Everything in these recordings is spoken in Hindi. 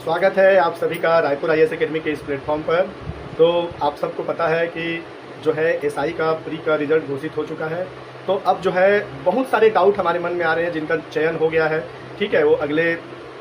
स्वागत है आप सभी का रायपुर आईएएस एकेडमी के इस प्लेटफॉर्म पर। तो आप सबको पता है कि जो है एसआई का प्री का रिजल्ट घोषित हो चुका है। तो अब जो है बहुत सारे डाउट हमारे मन में आ रहे हैं जिनका चयन हो गया है, ठीक है। वो अगले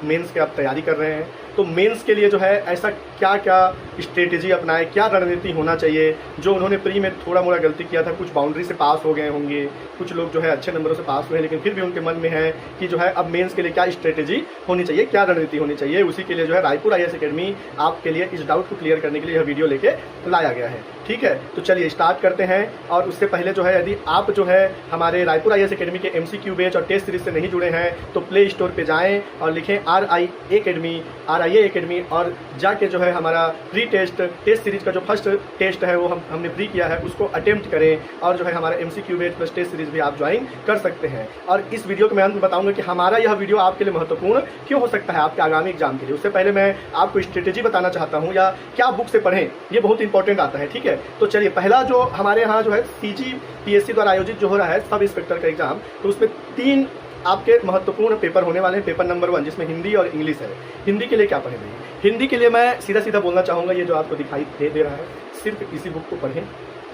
मेंस के आप तैयारी कर रहे हैं, तो मेंस के लिए जो है ऐसा क्या क्या स्ट्रेटेजी अपनाए, क्या रणनीति होना चाहिए। जो उन्होंने प्री में थोड़ा मोड़ा गलती किया था, कुछ बाउंड्री से पास हो गए होंगे, कुछ लोग जो है अच्छे नंबरों से पास हुए हैं, लेकिन फिर भी उनके मन में है कि जो है अब मेंस के लिए क्या स्ट्रेटेजी होनी चाहिए, क्या रणनीति होनी चाहिए। उसी के लिए जो है रायपुर आईएएस एकेडमी आपके लिए इस डाउट को क्लियर करने के लिए यह वीडियो लेके लाया गया है, ठीक है। तो चलिए स्टार्ट करते हैं। और उससे पहले जो है यदि आप जो है हमारे रायपुर आईएएस एकेडमी के एमसीक्यू बैच और टेस्ट सीरीज से नहीं जुड़े हैं तो प्ले स्टोर पे जाएं और लिखें RIA एकेडमी और जाके जो है हमारा प्री टेस्ट सीरीज का जो फर्स्ट टेस्ट है वो हमने प्री किया है उसको अटेम्प्ट करें और जो है हमारा MCQ batch plus test series भी आप ज्वाइन कर सकते हैं। और इस वीडियो के मैं अंत में बताऊंगा कि हमारा यह वीडियो आपके लिए महत्वपूर्ण क्यों हो सकता है आपके आगामी एग्जाम के लिए। उससे पहले मैं आपको स्ट्रेटेजी बताना चाहता हूँ या क्या बुक से पढ़ें, ये बहुत इंपॉर्टेंट आता है, ठीक है। तो चलिए, पहला जो हमारे यहाँ जो है CGPSC द्वारा आयोजित जो हो रहा है सब इंस्पेक्टर का एग्जाम, तो उसमें 3 आपके महत्वपूर्ण पेपर होने वाले हैं। पेपर नंबर 1 जिसमें हिंदी और इंग्लिश है। हिंदी के लिए क्या पढ़ें भाई? हिंदी के लिए मैं सीधा बोलना चाहूँगा, ये जो आपको दिखाई दे रहा है सिर्फ इसी बुक को पढ़ें,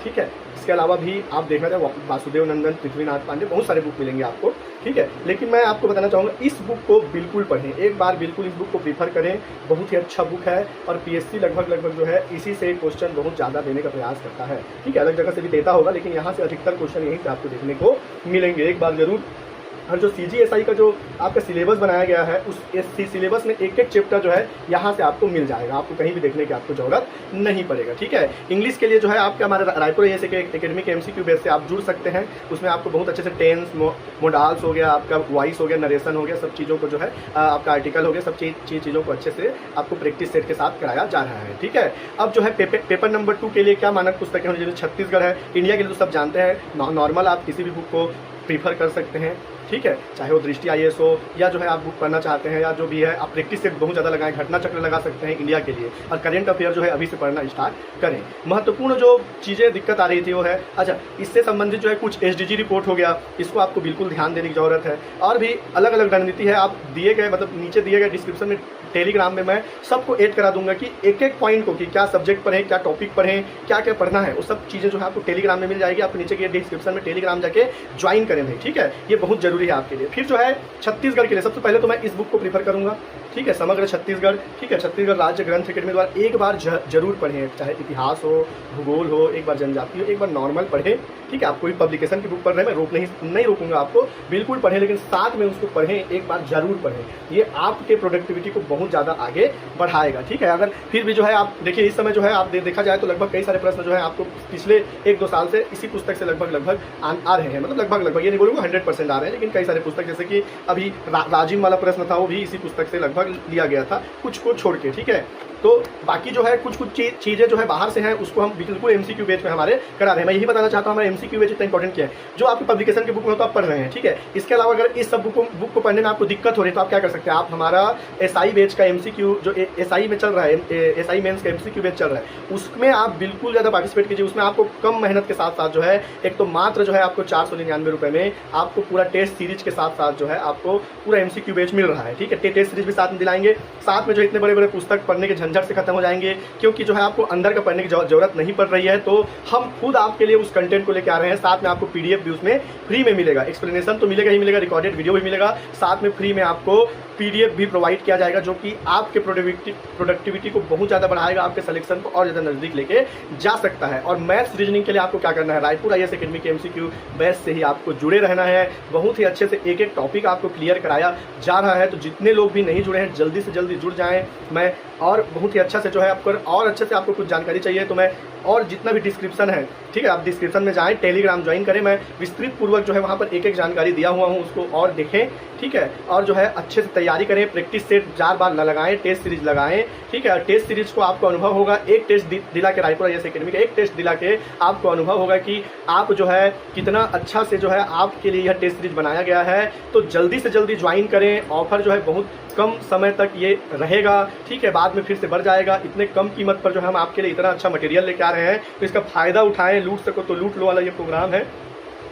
ठीक है। इसके अलावा भी आप देखा जाए वासुदेव नंदन, पृथ्वीनाथ पांडे, बहुत सारे बुक मिलेंगे आपको, ठीक है। लेकिन मैं आपको बताना चाहूँगा इस बुक को बिल्कुल पढ़ें, एक बार बिल्कुल इस बुक को प्रीफर करें। बहुत ही अच्छा बुक है और PSC लगभग जो है इसी से क्वेश्चन बहुत ज़्यादा देने का प्रयास करता है, ठीक है। अलग जगह से भी देता होगा लेकिन यहाँ से अधिकतर क्वेश्चन यहीं से आपको देखने को मिलेंगे, एक बार जरूर। और जो CGSI का जो आपका सिलेबस बनाया गया है उस सिलेबस में एक चैप्टर जो है यहाँ से आपको मिल जाएगा, आपको कहीं भी देखने की आपको जरूरत नहीं पड़ेगा, ठीक है। इंग्लिश के लिए जो है आपका हमारे रायपुर आईएएस एकेडमी के MCQ बेस से आप जुड़ सकते हैं। उसमें आपको बहुत अच्छे से टेंस, मोडाल्स हो गया, आपका वॉइस हो गया, नरेशन हो गया, सब चीज़ों को जो है आपका आर्टिकल हो गया, सब चीज़ों को अच्छे से आपको प्रैक्टिस सेट के साथ कराया जा रहा है, ठीक है। अब जो है पेपर नंबर 2 के लिए क्या मानक पुस्तकें होनी चाहिए? छत्तीसगढ़ है। इंडिया के लिए तो सब जानते हैं, नॉर्मल आप किसी भी बुक को प्रीफर कर सकते हैं, ठीक है। चाहे वो दृष्टि IAS हो या जो है आप बुक पढ़ना चाहते हैं या जो भी है, आप प्रैक्टिस से बहुत ज़्यादा लगाएं, घटना चक्र लगा सकते हैं इंडिया के लिए। और करेंट अफेयर जो है अभी से पढ़ना स्टार्ट करें। महत्वपूर्ण जो चीज़ें दिक्कत आ रही थी वो है, अच्छा इससे संबंधित जो है कुछ SDG रिपोर्ट हो गया, इसको आपको बिल्कुल ध्यान देने की जरूरत है। और भी अलग अलग रणनीति है, आप दिए गए मतलब नीचे दिए गए डिस्क्रिप्शन में टेलीग्राम में मैं सबको ऐड करा दूंगा कि एक पॉइंट को कि क्या सब्जेक्ट पढ़ें, क्या टॉपिक पढ़ें, क्या क्या पढ़ना है, वो सब चीज़ें जो है आपको टेलीग्राम में मिल जाएगी। आप नीचे के डिस्क्रिप्शन में टेलीग्राम जाके ज्वाइन करें भाई, ठीक है। ये बहुत जरूरी है आपके लिए। फिर जो है छत्तीसगढ़ के लिए सबसे पहले तो मैं इस बुक को प्रीफर करूंगा, ठीक है। समग्र छत्तीसगढ़, ठीक है। छत्तीसगढ़ राज्य ग्रंथ एकेडमी द्वारा एक बार जरूर पढ़ें, चाहे इतिहास हो, भूगोल हो, एक बार जनजाति हो, एक बार नॉर्मल पढ़ें, ठीक है। आप कोई पब्लिकेशन की बुक पढ़ रहे हैं, मैं नहीं रोकूंगा आपको, बिल्कुल पढ़ें, लेकिन साथ में उसको पढ़ें, एक बार जरूर पढ़ें। ये आपके प्रोडक्टिविटी को बहुत ज़्यादा आगे बढ़ाएगा, ठीक है। अगर फिर भी जो है आप देखिए इस समय जो है आप देखा जाए तो लगभग कई सारे प्रश्न जो है आपको पिछले 1-2 साल से इसी पुस्तक से लगभग आ रहे हैं, मतलब लगभग ये नहीं बोलूँगा 100% आ रहे हैं, लेकिन कई सारे पुस्तक जैसे कि अभी राजिम वाला प्रश्न था वो भी इसी पुस्तक से लगभग लिया गया था, कुछ को छोड़ के, ठीक है। तो बाकी जो है कुछ चीज़ें जो है बाहर से हैं उसको हम बिल्कुल MCQ बैच में हमारे करा रहे हैं। मैं यही बताना चाहता हूँ हमारा MCQ बैच इतना इंपॉर्टेंट क्या है, जो आपकी पब्लिकेशन की बुक में तो आप पढ़ रहे हैं, ठीक है। इसके अलावा अगर इस सब बुक को पढ़ने में आपको दिक्कत हो रही है तो आप क्या कर सकते हैं, आप हमारा SI बैच का MCQ जो SI में चल रहा है, SI मेंस का MCQ बैच चल रहा है, उसमें आप बिल्कुल ज़्यादा पार्टिसिपेट कीजिए। उसमें आपको कम मेहनत के साथ साथ जो है एक तो मात्र जो है आपको 499 रुपये में आपको पूरा टेस्ट सीरीज के साथ साथ जो है आपको पूरा MCQ बैच मिल रहा है, ठीक है। टेस्ट सीरीज भी साथ में दिलाएंगे, साथ में जो इतने बड़े पुस्तक पढ़ने के झंझट से खत्म हो जाएंगे, क्योंकि जो है आपको अंदर का पढ़ने की जरूरत नहीं पड़ रही है। तो हम खुद आपके लिए उस कंटेंट को लेकर आ रहे हैं, साथ में आपको PDF भी उसमें फ्री में मिलेगा, एक्सप्लेनेशन तो मिलेगा ही मिलेगा, रिकॉर्डेड वीडियो भी मिलेगा, साथ में फ्री में आपको PDF भी प्रोवाइड किया जाएगा, जो कि आपके प्रोडक्टिविटी को बहुत ज़्यादा बढ़ाएगा, आपके सिलेक्शन को और ज़्यादा नज़दीक लेके जा सकता है। और मैथ्स रीजनिंग के लिए आपको क्या करना है, रायपुर आईएएस एकेडमी के MCQ बैच से ही आपको जुड़े रहना है। बहुत ही अच्छे से एक टॉपिक आपको क्लियर कराया जा रहा है। तो जितने लोग भी नहीं जुड़े हैं जल्दी से जल्दी जुड़ जाएँ। मैं और बहुत ही अच्छा से जो है आपको और अच्छे से आपको कुछ जानकारी चाहिए तो मैं और जितना भी डिस्क्रिप्शन है, ठीक है, आप डिस्क्रिप्शन में जाएं, टेलीग्राम ज्वाइन करें। मैं विस्तृत पूर्वक जो है वहाँ पर एक जानकारी दिया हुआ हूँ, उसको और देखें, ठीक है। और जो है अच्छे से तैयारी करें, प्रैक्टिस सेट 4 बार लगाएं, टेस्ट सीरीज लगाएं, ठीक है। टेस्ट सीरीज को आपको अनुभव होगा, एक टेस्ट दिला के रायपुर आईएएस एकेडमी का एक टेस्ट दिला के आपको अनुभव होगा कि आप जो है कितना अच्छा से जो है आपके लिए यह टेस्ट सीरीज बनाया गया है। तो जल्दी से जल्दी ज्वाइन करें, ऑफर जो है बहुत कम समय तक ये रहेगा, ठीक है। बाद में फिर से बढ़ जाएगा। इतने कम कीमत पर जो है हम आपके लिए इतना अच्छा मटेरियल लेके आ रहे हैं, तो इसका फायदा उठाएं, लूट सको तो लूट लो वाला ये प्रोग्राम है।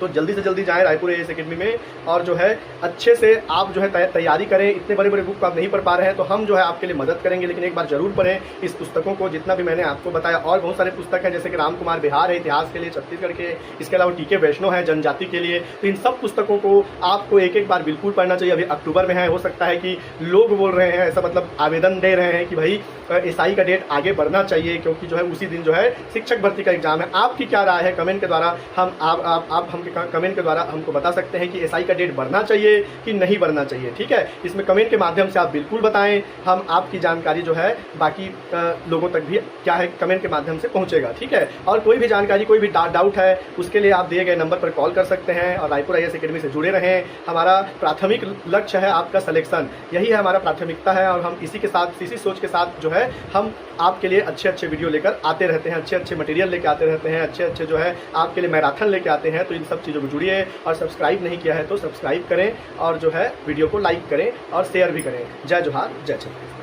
तो जल्दी से जल्दी जाएं रायपुर AIS एकेडमी में और जो है अच्छे से आप जो है तैयारी करें। इतने बड़े बड़े बुक आप नहीं पढ़ पा रहे हैं तो हम जो है आपके लिए मदद करेंगे, लेकिन एक बार जरूर पढ़ें इस पुस्तकों को, जितना भी मैंने आपको बताया। और बहुत सारे पुस्तक हैं जैसे कि राम कुमार बिहार है इतिहास के लिए छत्तीसगढ़ के, इसके अलावा TK वैष्णव है जनजाति के लिए। तो इन सब पुस्तकों को आपको एक एक बार बिल्कुल पढ़ना चाहिए। अभी अक्टूबर में है, हो सकता है कि लोग बोल रहे हैं ऐसा, मतलब आवेदन दे रहे हैं कि भाई SI का डेट आगे बढ़ना चाहिए, क्योंकि जो है उसी दिन जो है शिक्षक भर्ती का एग्जाम है। आपकी क्या राय है कमेंट के द्वारा हम आप हम कमेंट के द्वारा हमको बता सकते हैं कि SI का डेट बढ़ना चाहिए कि नहीं बढ़ना चाहिए। ठीक है, इसमें कमेंट के माध्यम से आप बिल्कुल बताएं, हम आपकी जानकारी जो है बाकी लोगों तक भी क्या है कमेंट के माध्यम से पहुंचेगा। ठीक है, और कोई भी जानकारी, कोई भी डाउट है उसके लिए आप दिए गए नंबर पर कॉल कर सकते हैं और रायपुर IAS एकेडमी से जुड़े रहें। हमारा प्राथमिक लक्ष्य है आपका सिलेक्शन, यही है हमारा प्राथमिकता है, और हम इसी के साथ, इसी सोच के साथ जो है हम आपके लिए अच्छे अच्छे वीडियो लेकर आते रहते हैं, अच्छे अच्छे मटेरियल लेकर आते रहते हैं, अच्छे अच्छे जो है आपके लिए मैराथन लेके आते हैं। तो इन सब चीज़ों को जुड़िए, और सब्सक्राइब नहीं किया है तो सब्सक्राइब करें, और जो है वीडियो को लाइक करें और शेयर भी करें। जय जोहार, जय छत्तीसगढ़।